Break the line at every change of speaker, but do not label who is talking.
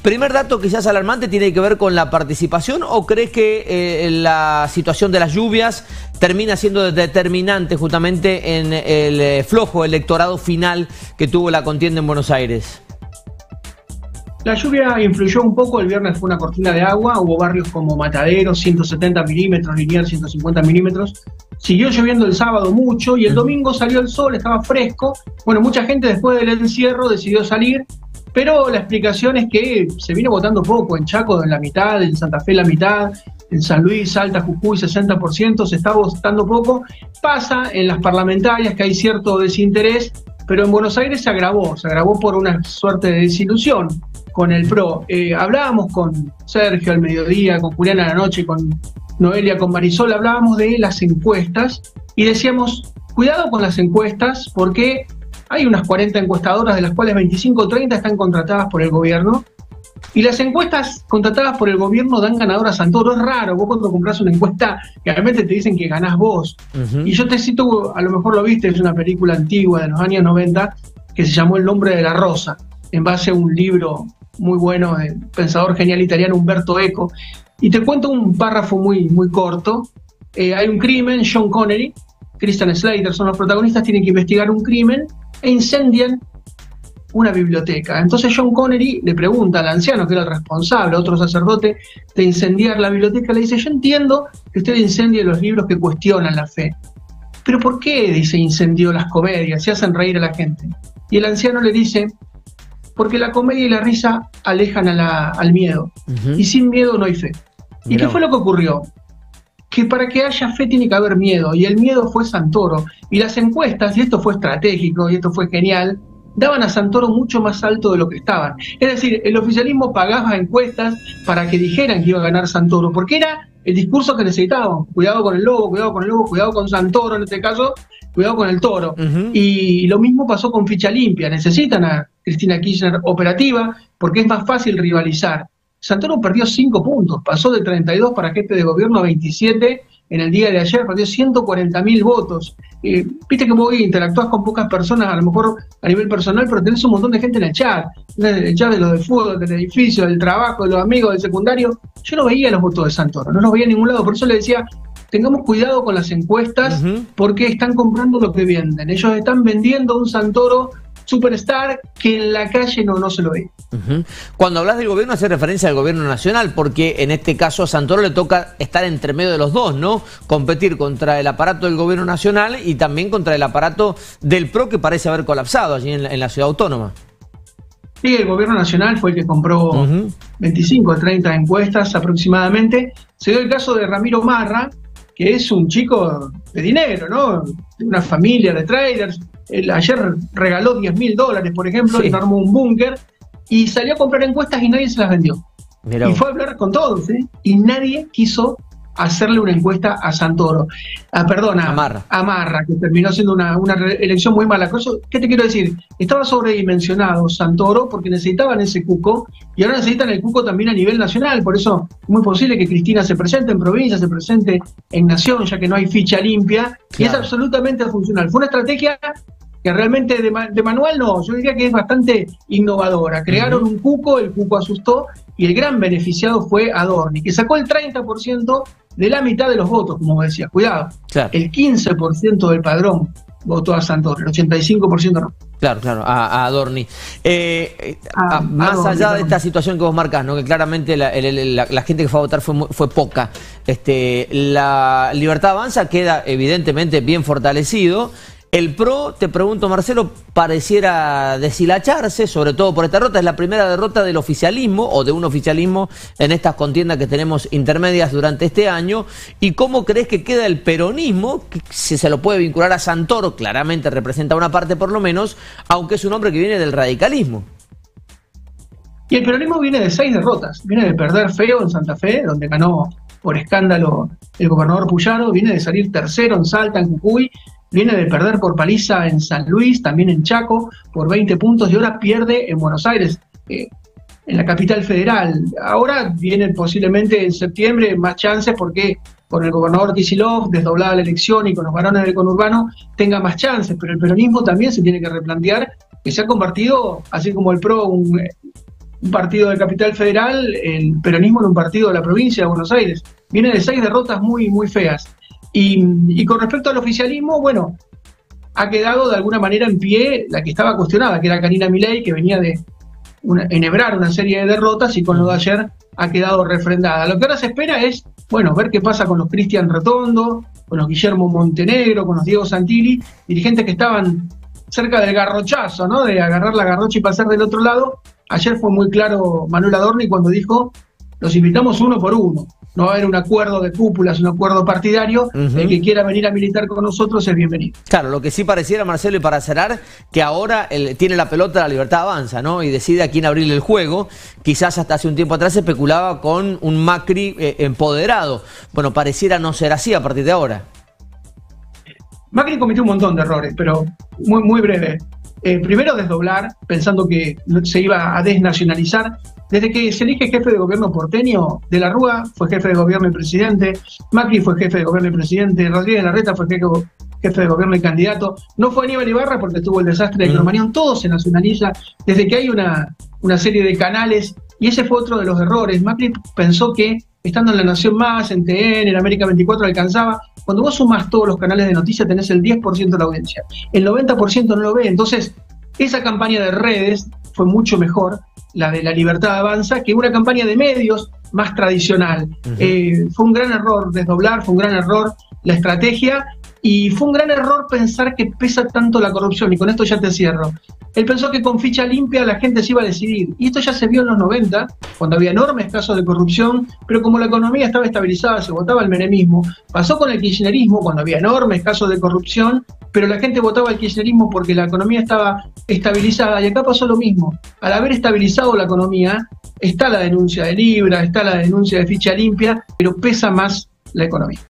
Primer dato quizás alarmante tiene que ver con la participación, ¿o crees que la situación de las lluvias termina siendo determinante justamente en el flojo electorado final que tuvo la contienda en Buenos Aires?
La lluvia influyó un poco, el viernes fue una cortina de agua, hubo barrios como Matadero, 170 milímetros, Liniers, 150 milímetros. Siguió lloviendo el sábado mucho y el domingo salió el sol, estaba fresco. Bueno, mucha gente después del encierro decidió salir, pero la explicación es que se vino votando poco, en Chaco en la mitad, en Santa Fe la mitad, en San Luis, Salta, Jujuy 60%, se está votando poco. Pasa en las parlamentarias que hay cierto desinterés, pero en Buenos Aires se agravó por una suerte de desilusión con el PRO. Hablábamos con Sergio al mediodía, con Julián a la noche, con Noelia, con Marisol, hablábamos de las encuestas y decíamos, cuidado con las encuestas porque hay unas 40 encuestadoras de las cuales 25 o 30 están contratadas por el gobierno y las encuestas contratadas por el gobierno dan ganador a Santoro. Es raro, vos cuando compras una encuesta que realmente te dicen que ganás vos. Y yo te cito, a lo mejor lo viste, es una película antigua de los años 90 que se llamó El nombre de la rosa, en base a un libro muy bueno del pensador genial italiano Umberto Eco. Y te cuento un párrafo muy corto. Hay un crimen, Sean Connery, Christian Slater son los protagonistas, tienen que investigar un crimen e incendian una biblioteca. Entonces Sean Connery le pregunta al anciano, que era el responsable, otro sacerdote, de incendiar la biblioteca, le dice, yo entiendo que usted incendie los libros que cuestionan la fe, pero ¿por qué, dice, incendió las comedias? Se hacen reír a la gente. Y el anciano le dice, porque la comedia y la risa alejan al miedo, y sin miedo no hay fe. ¿Y qué fue lo que ocurrió? Que para que haya fe tiene que haber miedo, y el miedo fue Santoro. Y las encuestas, y esto fue estratégico, y esto fue genial, daban a Santoro mucho más alto de lo que estaban. Es decir, el oficialismo pagaba encuestas para que dijeran que iba a ganar Santoro, porque era el discurso que necesitábamos. Cuidado con el lobo, cuidado con el lobo, cuidado con Santoro, en este caso, cuidado con el toro. Y lo mismo pasó con Ficha Limpia. Necesitan a Cristina Kirchner operativa porque es más fácil rivalizar. Santoro perdió 5 puntos, pasó de 32 para jefe de gobierno a 27 en el día de ayer, perdió 140.000 votos. Viste que vos interactuás con pocas personas, a lo mejor a nivel personal, pero tenés un montón de gente en el chat de los del fútbol, del edificio, del trabajo, de los amigos, del secundario. Yo no veía los votos de Santoro, no los veía en ningún lado, por eso le decía, tengamos cuidado con las encuestas porque están comprando lo que venden. Ellos están vendiendo un Santoro superstar que en la calle no se lo ve.
Cuando hablas del gobierno, hace referencia al gobierno nacional, porque en este caso a Santoro le toca estar entre medio de los dos, ¿no? Competir contra el aparato del gobierno nacional y también contra el aparato del PRO, que parece haber colapsado allí en la ciudad autónoma.
Sí, el gobierno nacional fue el que compró 25 o 30 encuestas aproximadamente. Se dio el caso de Ramiro Marra, que es un chico de dinero, ¿no? De una familia de traders. Ayer regaló $10.000, por ejemplo, y armó un búnker y salió a comprar encuestas y nadie se las vendió. Y fue a hablar con todos, y nadie quiso hacerle una encuesta a Santoro. A Marra, que terminó siendo una elección muy mala. ¿Qué te quiero decir? Estaba sobredimensionado Santoro porque necesitaban ese cuco y ahora necesitan el cuco también a nivel nacional. Por eso es muy posible que Cristina se presente en provincia, se presente en Nación, ya que no hay ficha limpia. Y es absolutamente funcional. Fue una estrategia que realmente de manual no, yo diría que es bastante innovadora. Crearon un cuco, el cuco asustó y el gran beneficiado fue Adorni, que sacó el 30% de la mitad de los votos, como decía. Cuidado, el 15% del padrón votó a Santoro, el 85% no.
Claro, a Adorni. Más allá de esta situación que vos marcás, ¿no? Que claramente la gente que fue a votar fue poca. La Libertad Avanza queda evidentemente bien fortalecido. El PRO, te pregunto, Marcelo, pareciera deshilacharse, sobre todo por esta derrota. Es la primera derrota del oficialismo, o de un oficialismo, en estas contiendas que tenemos intermedias durante este año. ¿Y cómo crees que queda el peronismo? Que si se lo puede vincular a Santoro, claramente representa una parte por lo menos, aunque es un hombre que viene del radicalismo.
Y el peronismo viene de 6 derrotas. Viene de perder feo en Santa Fe, donde ganó por escándalo el gobernador Puyaro. Viene de salir tercero en Salta, en Jujuy. Viene de perder por paliza en San Luis, también en Chaco, por 20 puntos, y ahora pierde en Buenos Aires, en la capital federal. Ahora vienen posiblemente en septiembre más chances porque con el gobernador Kicillof, desdoblada la elección y con los varones del conurbano, tenga más chances, pero el peronismo también se tiene que replantear que se ha convertido, así como el PRO, un partido de Capital Federal, el peronismo en un partido de la provincia de Buenos Aires. Viene de 6 derrotas muy, muy feas. Y con respecto al oficialismo, bueno, ha quedado de alguna manera en pie la que estaba cuestionada, que era Karina Milei, que venía de enhebrar una serie de derrotas y con lo de ayer ha quedado refrendada. Lo que ahora se espera es, bueno, ver qué pasa con los Cristian Retondo, con los Guillermo Montenegro, con los Diego Santilli, dirigentes que estaban cerca del garrochazo, ¿no? De agarrar la garrocha y pasar del otro lado. Ayer fue muy claro Manuel Adorni cuando dijo, los invitamos uno por uno. No va a haber un acuerdo de cúpulas, un acuerdo partidario. El que quiera venir a militar con nosotros es bienvenido.
Claro, lo que sí pareciera, Marcelo, y para cerrar, que ahora tiene la pelota, la Libertad Avanza, ¿no? Y decide a quién abrirle el juego. Quizás hasta hace un tiempo atrás se especulaba con un Macri empoderado. Bueno, pareciera no ser así a partir de ahora.
Macri cometió un montón de errores, pero muy, muy breve. Primero, desdoblar, pensando que se iba a desnacionalizar. Desde que se elige jefe de gobierno porteño, De la Rúa fue jefe de gobierno y presidente, Macri fue jefe de gobierno y presidente, Rodríguez Larreta fue jefe de gobierno y candidato, no fue Aníbal Ibarra porque tuvo el desastre de Cromañón, todo se nacionaliza, desde que hay una serie de canales, y ese fue otro de los errores. Macri pensó que estando en La Nación Más, en TN, en América 24 alcanzaba. Cuando vos sumás todos los canales de noticias tenés el 10% de la audiencia, el 90% no lo ve. Entonces esa campaña de redes fue mucho mejor, la de La Libertad Avanza, que una campaña de medios más tradicional. Fue un gran error desdoblar, fue un gran error la estrategia, y fue un gran error pensar que pesa tanto la corrupción, y con esto ya te cierro. Él pensó que con ficha limpia la gente se iba a decidir, y esto ya se vio en los 90, cuando había enormes casos de corrupción, pero como la economía estaba estabilizada, se votaba el menemismo. Pasó con el kirchnerismo, cuando había enormes casos de corrupción, pero la gente votaba el kirchnerismo porque la economía estaba estabilizada, y acá pasó lo mismo. Al haber estabilizado la economía, está la denuncia de Libra, está la denuncia de ficha limpia, pero pesa más la economía.